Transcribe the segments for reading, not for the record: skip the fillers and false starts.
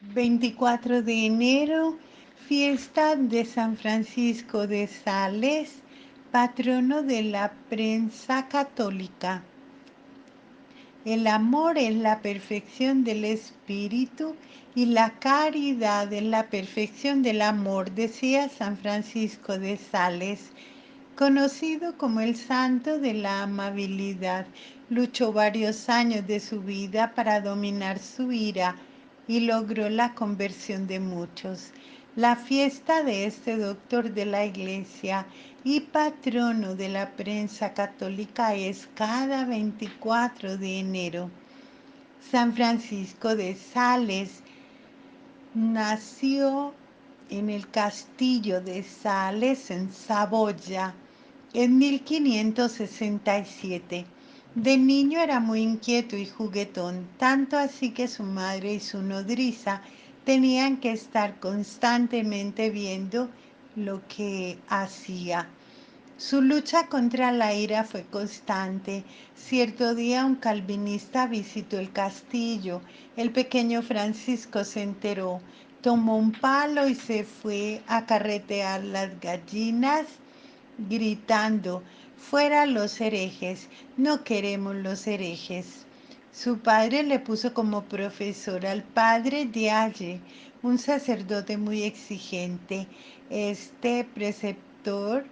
24 de enero, fiesta de San Francisco de Sales, patrono de la prensa católica. El amor es la perfección del espíritu y la caridad es la perfección del amor, decía San Francisco de Sales. Conocido como el santo de la amabilidad, luchó varios años de su vida para dominar su ira y logró la conversión de muchos. La fiesta de este doctor de la Iglesia y patrono de la prensa católica es cada 24 de enero. San Francisco de Sales nació en el castillo de Sales, en Saboya, en 1567. De niño era muy inquieto y juguetón, tanto así que su madre y su nodriza tenían que estar constantemente viendo lo que hacía. Su lucha contra la ira fue constante. Cierto día un calvinista visitó el castillo. El pequeño Francisco se enteró, tomó un palo y se fue a carretear las gallinas gritando: fuera los herejes, no queremos los herejes. Su padre le puso como profesor al padre Dialle, un sacerdote muy exigente. Este preceptor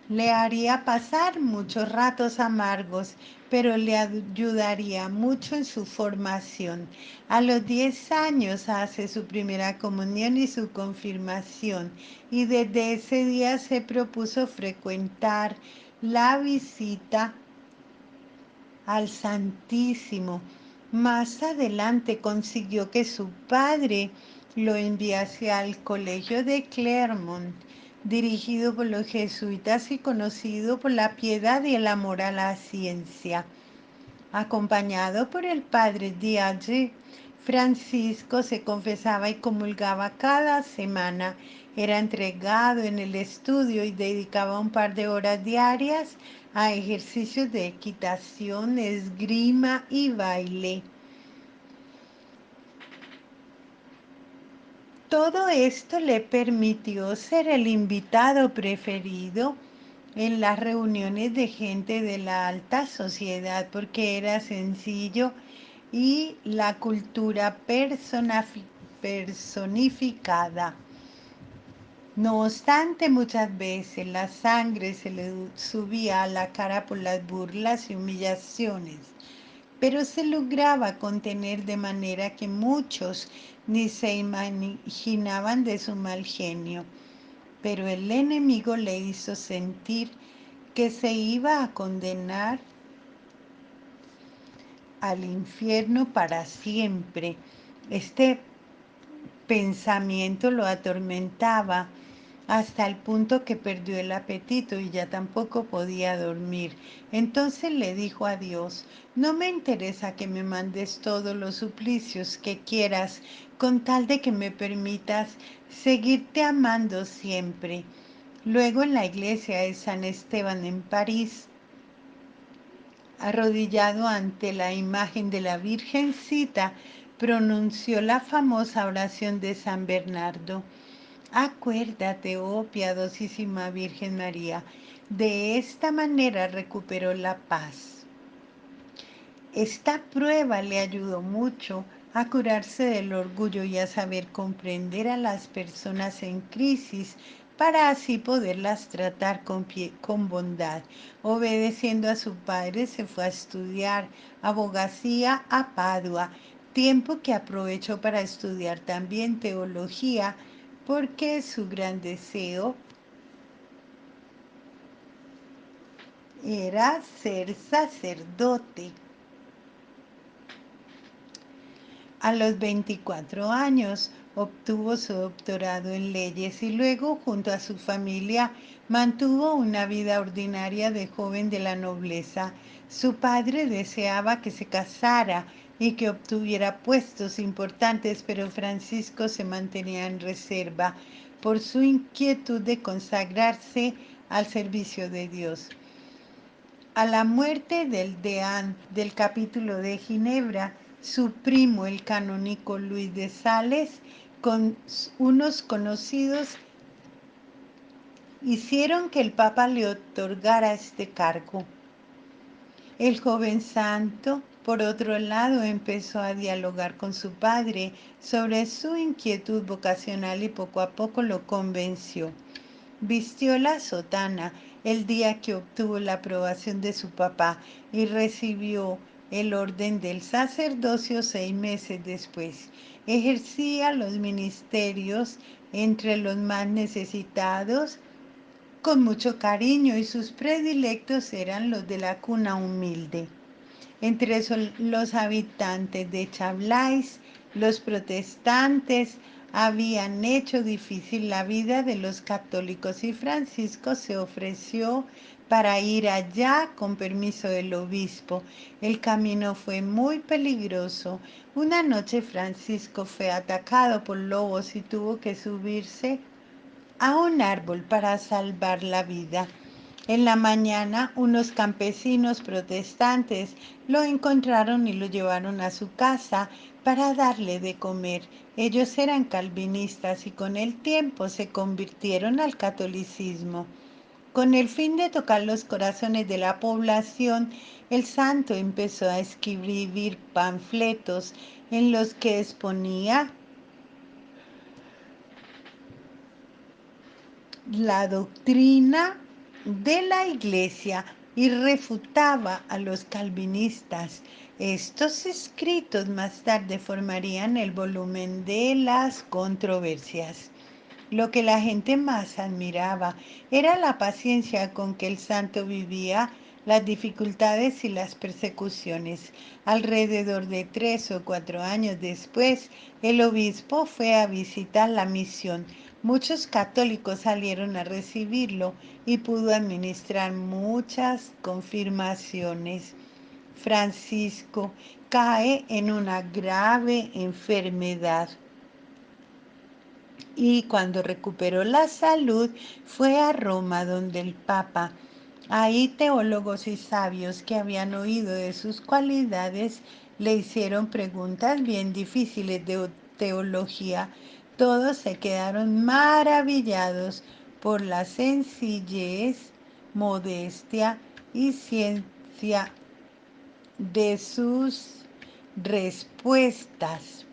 le haría pasar muchos ratos amargos, pero le ayudaría mucho en su formación. A los 10 años hace su primera comunión y su confirmación, y desde ese día se propuso frecuentar la visita al Santísimo. Más adelante consiguió que su padre lo enviase al colegio de Clermont, dirigido por los jesuitas y conocido por la piedad y el amor a la ciencia. Acompañado por el padre Diage, Francisco se confesaba y comulgaba cada semana. Era entregado en el estudio y dedicaba un par de horas diarias a ejercicios de equitación, esgrima y baile. Todo esto le permitió ser el invitado preferido en las reuniones de gente de la alta sociedad porque era sencillo y la cultura personificada. No obstante, muchas veces la sangre se le subía a la cara por las burlas y humillaciones, pero se lograba contener de manera que muchos ni se imaginaban de su mal genio. Pero el enemigo le hizo sentir que se iba a condenar al infierno para siempre. Este pensamiento lo atormentaba hasta el punto que perdió el apetito y ya tampoco podía dormir. Entonces le dijo a Dios: no me interesa que me mandes todos los suplicios que quieras, con tal de que me permitas seguirte amando siempre. Luego, en la iglesia de San Esteban en París, arrodillado ante la imagen de la Virgencita, pronunció la famosa oración de San Bernardo: acuérdate, oh piadosísima Virgen María. De esta manera recuperó la paz. Esta prueba le ayudó mucho a curarse del orgullo y a saber comprender a las personas en crisis para así poderlas tratar con bondad. Obedeciendo a su padre, se fue a estudiar abogacía a Padua, tiempo que aprovechó para estudiar también teología, porque su gran deseo era ser sacerdote. A los 24 años obtuvo su doctorado en leyes y luego, junto a su familia, mantuvo una vida ordinaria de joven de la nobleza. Su padre deseaba que se casara y que obtuviera puestos importantes, pero Francisco se mantenía en reserva por su inquietud de consagrarse al servicio de Dios. A la muerte del deán del capítulo de Ginebra, Su primo, el canónigo Luis de Sales, con unos conocidos, hicieron que el Papa le otorgara este cargo. El joven santo, por otro lado, empezó a dialogar con su padre sobre su inquietud vocacional y poco a poco lo convenció. Vistió la sotana el día que obtuvo la aprobación de su papá y recibió el orden del sacerdocio 6 meses después. Ejercía los ministerios entre los más necesitados con mucho cariño y sus predilectos eran los de la cuna humilde. Entre los habitantes de Chablais, los protestantes habían hecho difícil la vida de los católicos y Francisco se ofreció para ir allá con permiso del obispo. El camino fue muy peligroso. Una noche Francisco fue atacado por lobos y tuvo que subirse a un árbol para salvar la vida. En la mañana, unos campesinos protestantes lo encontraron y lo llevaron a su casa para darle de comer. Ellos eran calvinistas y con el tiempo se convirtieron al catolicismo. Con el fin de tocar los corazones de la población, el santo empezó a escribir panfletos en los que exponía la doctrina de la Iglesia y refutaba a los calvinistas. Estos escritos más tarde formarían el volumen de las controversias. Lo que la gente más admiraba era la paciencia con que el santo vivía las dificultades y las persecuciones. Alrededor de 3 o 4 años después, el obispo fue a visitar la misión. Muchos católicos salieron a recibirlo y pudo administrar muchas confirmaciones. Francisco cae en una grave enfermedad y cuando recuperó la salud fue a Roma donde el Papa. Ahí teólogos y sabios que habían oído de sus cualidades le hicieron preguntas bien difíciles de teología. Todos se quedaron maravillados por la sencillez, modestia y ciencia de sus respuestas.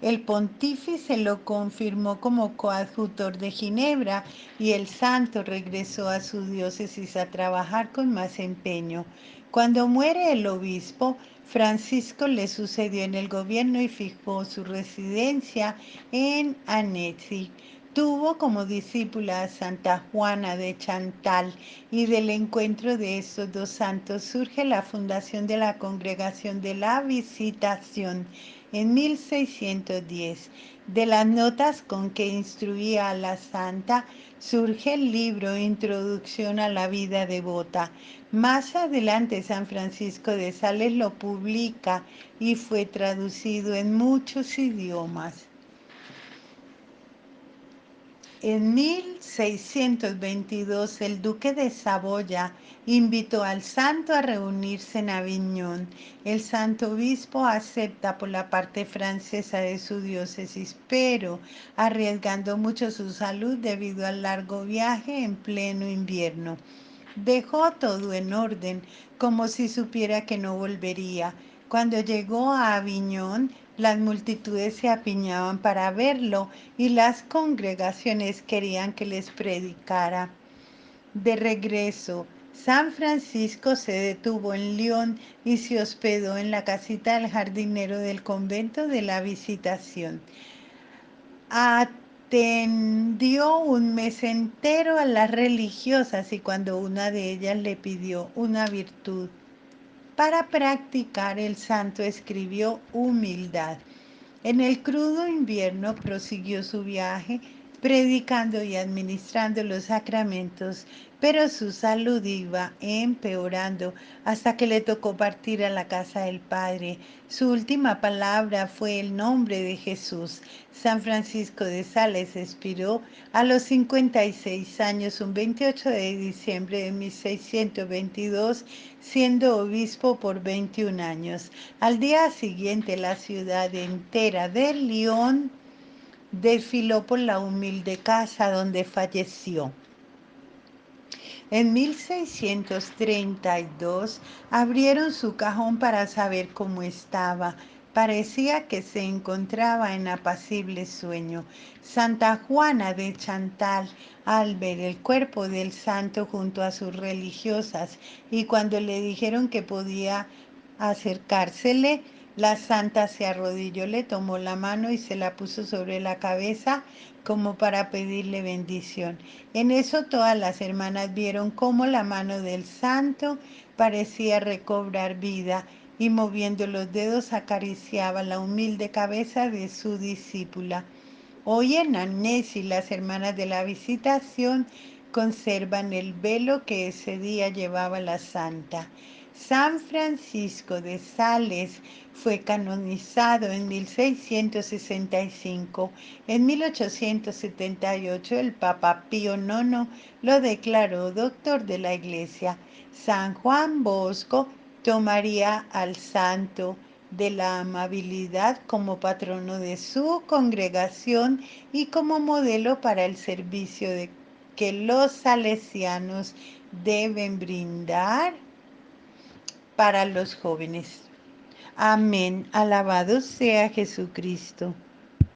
El pontífice lo confirmó como coadjutor de Ginebra y el santo regresó a su diócesis a trabajar con más empeño. Cuando muere el obispo, Francisco le sucedió en el gobierno y fijó su residencia en Annecy. Tuvo como discípula a Santa Juana de Chantal y del encuentro de estos dos santos surge la fundación de la Congregación de la Visitación en 1610. De las notas con que instruía a la santa surge el libro Introducción a la vida devota. Más adelante San Francisco de Sales lo publica y fue traducido en muchos idiomas. En 1622 el duque de Saboya invitó al santo a reunirse en Aviñón. El santo obispo acepta por la parte francesa de su diócesis, pero arriesgando mucho su salud debido al largo viaje en pleno invierno. Dejó todo en orden, como si supiera que no volvería. Cuando llegó a Aviñón, las multitudes se apiñaban para verlo y las congregaciones querían que les predicara. De regreso, San Francisco se detuvo en León y se hospedó en la casita del jardinero del convento de la Visitación. Atendió un mes entero a las religiosas y cuando una de ellas le pidió una virtud para practicar, el santo escribió humildad. En el crudo invierno prosiguió su viaje predicando y administrando los sacramentos, pero su salud iba empeorando hasta que le tocó partir a la casa del Padre. Su última palabra fue el nombre de Jesús. San Francisco de Sales expiró a los 56 años, un 28 de diciembre de 1622, siendo obispo por 21 años. Al día siguiente, la ciudad entera de Lyon desfiló por la humilde casa donde falleció. En 1632 abrieron su cajón para saber cómo estaba. Parecía que se encontraba en apacible sueño. Santa Juana de Chantal, al ver el cuerpo del santo junto a sus religiosas y cuando le dijeron que podía acercársele, la santa se arrodilló, le tomó la mano y se la puso sobre la cabeza como para pedirle bendición. En eso todas las hermanas vieron cómo la mano del santo parecía recobrar vida y moviendo los dedos acariciaba la humilde cabeza de su discípula. Hoy en Annecy las hermanas de la Visitación conservan el velo que ese día llevaba la santa. San Francisco de Sales fue canonizado en 1665. En 1878 el Papa Pío IX lo declaró doctor de la Iglesia. San Juan Bosco tomaría al santo de la amabilidad como patrono de su congregación y como modelo para el servicio que los salesianos deben brindar para los jóvenes. Amén. Alabado sea Jesucristo.